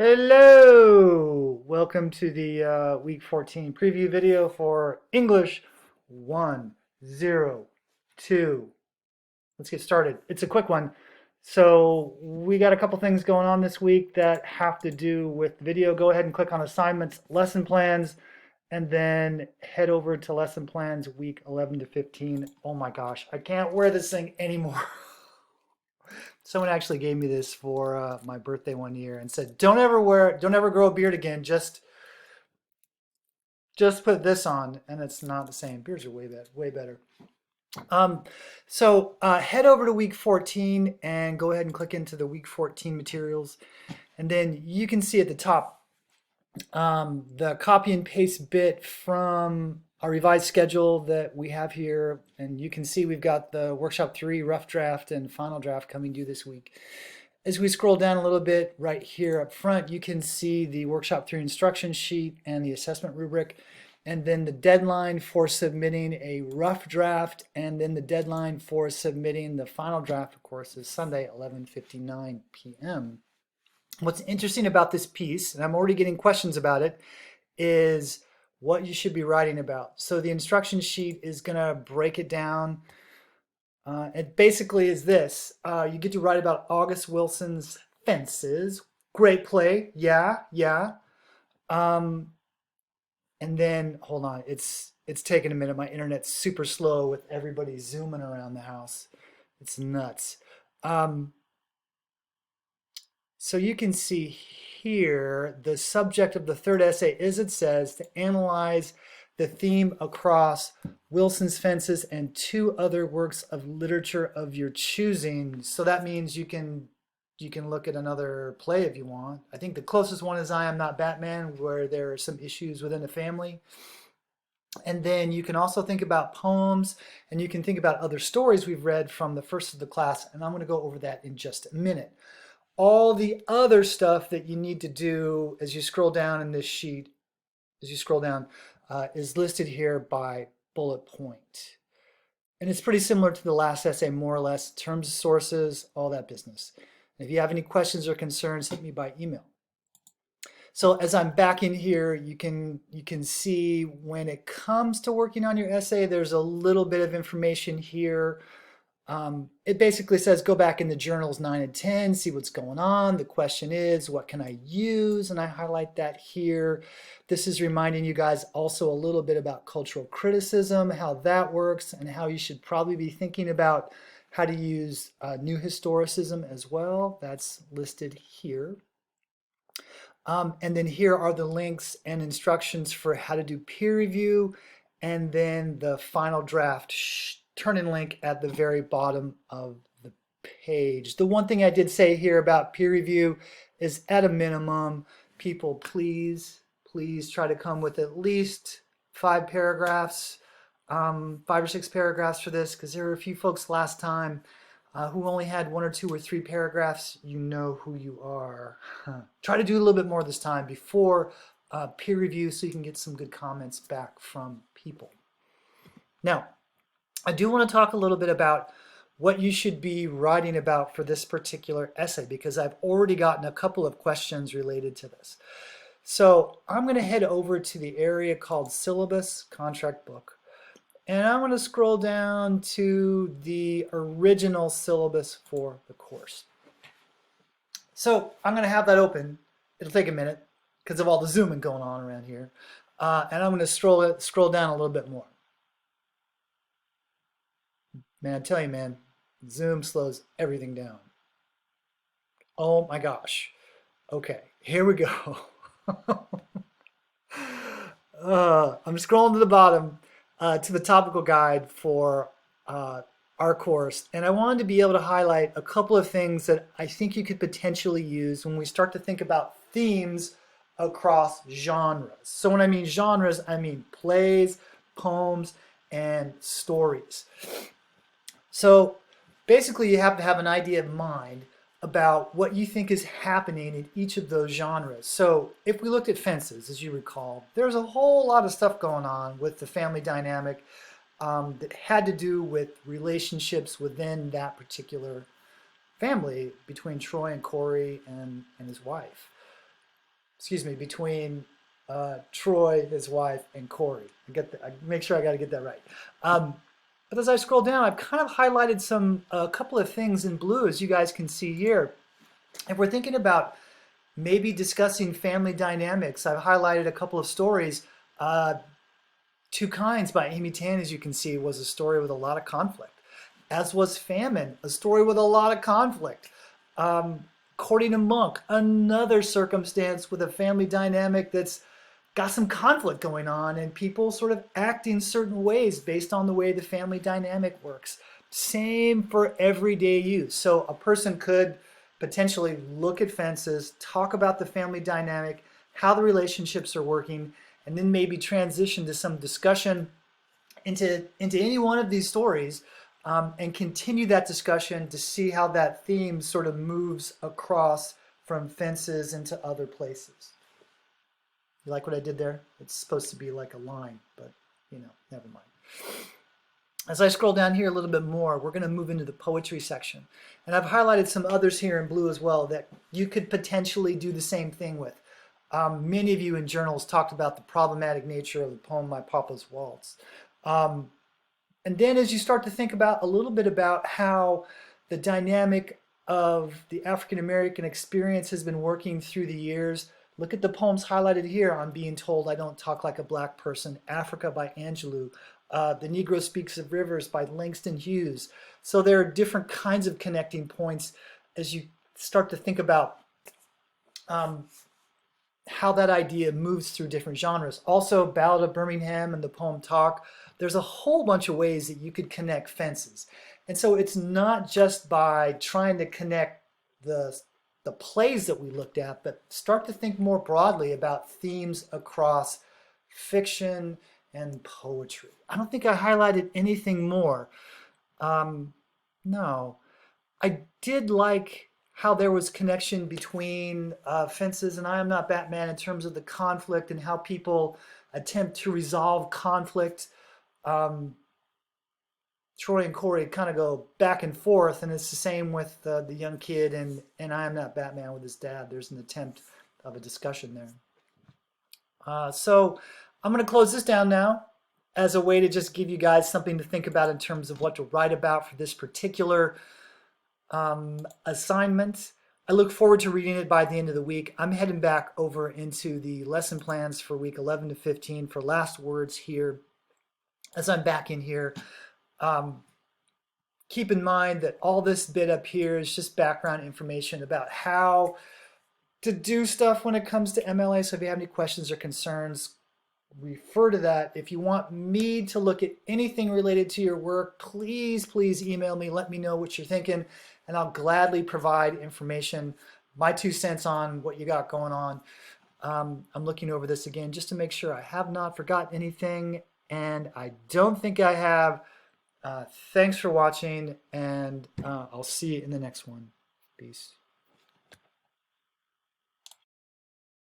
Hello! Welcome to the week 14 preview video for English 102. Let's get started. It's a quick one. So we got a couple things going on this week that have to do with video. Go ahead and click on assignments, lesson plans, and then head over to lesson plans week 11 to 15. Oh my gosh, I can't wear this thing anymore. Someone actually gave me this for my birthday one year and said, "Don't ever wear it. Don't ever grow a beard again. Just put this on." And it's not the same. Beards are way better. Head over to week 14 and go ahead and click into the week 14 materials, and then you can see at the top the copy and paste bit from our revised schedule that we have here, and you can see we've got the workshop 3 rough draft and final draft coming due this week. As we scroll down a little bit right here up front, you can see the workshop 3 instruction sheet and the assessment rubric, and then the deadline for submitting a rough draft, and then the deadline for submitting the final draft, of course, is Sunday 11:59 p.m. What's interesting about this piece, and I'm already getting questions about it, is what you should be writing about. So the instruction sheet is going to break it down. It basically is this. You get to write about August Wilson's Fences. Great play. Yeah. And then, hold on. It's taking a minute. My internet's super slow with everybody zooming around the house. It's nuts. So you can see here the subject of the third essay is, it says, to analyze the theme across Wilson's Fences and 2 other works of literature of your choosing. So that means you can look at another play if you want. I think the closest one is I Am Not Batman, where there are some issues within the family. And then you can also think about poems, and you can think about other stories we've read from the first of the class, and I'm going to go over that in just a minute. All the other stuff that you need to do as you scroll down in this sheet, is listed here by bullet point. And it's pretty similar to the last essay, more or less, terms of sources, all that business. And if you have any questions or concerns, hit me by email. So as I'm back in here, you can see when it comes to working on your essay, there's a little bit of information here. It basically says go back in the journals 9 and 10, see what's going on. The question is, what can I use? And I highlight that here. This is reminding you guys also a little bit about cultural criticism, how that works, and how you should probably be thinking about how to use new historicism as well. That's listed here. And then here are the links and instructions for how to do peer review, and then the final draft turn-in link at the very bottom of the page. The one thing I did say here about peer review is, at a minimum, people please try to come with at least 5 paragraphs, 5 or 6 paragraphs for this, because there were a few folks last time who only had 1 or 2 or 3 paragraphs. You know who you are. Try to do a little bit more this time before peer review so you can get some good comments back from people. Now, I do want to talk a little bit about what you should be writing about for this particular essay, because I've already gotten a couple of questions related to this. So I'm going to head over to the area called Syllabus Contract Book, and I'm going to scroll down to the original syllabus for the course. So I'm going to have that open. It'll take a minute because of all the zooming going on around here, and I'm going to scroll down a little bit more. Man, I tell you, man, Zoom slows everything down. Oh my gosh. Okay, here we go. I'm scrolling to the bottom to the topical guide for our course, and I wanted to be able to highlight a couple of things that I think you could potentially use when we start to think about themes across genres. So when I mean genres, I mean plays, poems, and stories. So basically you have to have an idea in mind about what you think is happening in each of those genres. So if we looked at Fences, as you recall, there's a whole lot of stuff going on with the family dynamic that had to do with relationships within that particular family between Troy and Corey and his wife. between Troy, his wife, and Corey. I make sure I got to get that right. But as I scroll down, I've kind of highlighted a couple of things in blue, as you guys can see here. If we're thinking about maybe discussing family dynamics, I've highlighted a couple of stories. Two Kinds by Amy Tan, as you can see, was a story with a lot of conflict, as was Famine, a story with a lot of conflict. Courting a Monk, another circumstance with a family dynamic that's got some conflict going on and people sort of acting certain ways based on the way the family dynamic works. Same for everyday use. So a person could potentially look at Fences, talk about the family dynamic, how the relationships are working, and then maybe transition to some discussion into any one of these stories, and continue that discussion to see how that theme sort of moves across from Fences into other places. You like what I did there? It's supposed to be like a line, but never mind. As I scroll down here a little bit more, we're going to move into the poetry section. And I've highlighted some others here in blue as well that you could potentially do the same thing with. Many of you in journals talked about the problematic nature of the poem My Papa's Waltz. And then as you start to think about a little bit about how the dynamic of the African American experience has been working through the years, look at the poems highlighted here on Being Told I Don't Talk Like a Black Person, Africa by Angelou, The Negro Speaks of Rivers by Langston Hughes. So there are different kinds of connecting points as you start to think about how that idea moves through different genres. Also, Ballad of Birmingham and the poem Talk. There's a whole bunch of ways that you could connect Fences. And so it's not just by trying to connect the plays that we looked at, but start to think more broadly about themes across fiction and poetry. I don't think I highlighted anything more. No. I did like how there was connection between Fences and I Am Not Batman in terms of the conflict and how people attempt to resolve conflict. Troy and Corey kind of go back and forth, and it's the same with the young kid and I Am Not Batman with his dad. There's an attempt of a discussion there. So I'm going to close this down now as a way to just give you guys something to think about in terms of what to write about for this particular assignment. I look forward to reading it by the end of the week. I'm heading back over into the lesson plans for week 11 to 15 for last words here. As I'm back in here, keep in mind that all this bit up here is just background information about how to do stuff when it comes to MLA. So if you have any questions or concerns, refer to that. If you want me to look at anything related to your work, please email me. Let me know what you're thinking, and I'll gladly provide information, my 2 cents on what you got going on. I'm looking over this again just to make sure I have not forgotten anything, and I don't think I have. Thanks for watching, and I'll see you in the next one. Peace.